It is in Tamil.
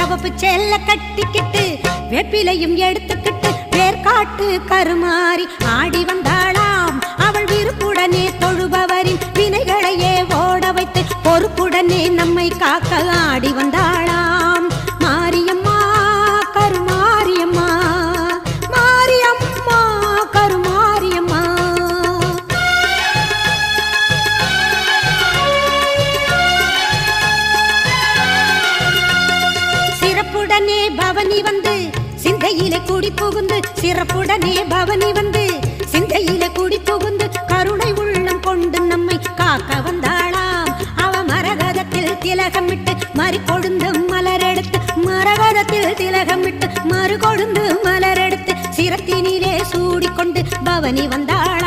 சிவப்பு செல்ல கட்டிக்கிட்டு வெப்பிலையும் எடுத்துக்கிட்டு வேர்காட்டு கருமாறி ஆடி வந்தாளாம். அவள் விருப்புடனே தொழுபவரின் வினைகளையே ஓட வைத்து பொறுப்புடனே நம்மை காக்க ஆடி வந்தாளாம். மாரியம்மா கருமாரியம்மா, மாரியம்மா கருமாரியம்மா. சிறப்புடனே பவனி வந்து சிந்தையிலே கூடி புகுந்து, சிறப்புடனே பவனி வந்து சிந்தையிலே கூடி புகுந்து கருணை உள்ளம் கொண்டு நம்மை காக்க வந்தாளாம். அவ மரகதத்தில் திலகமிட்டு மறு கொழுந்து மலரெடுத்து, மரகதத்தில் திலகமிட்டு மறு கொழுந்து மலரெடுத்து சிரத்தினிலே சூடிக்கொண்டு பவனி வந்தாள்.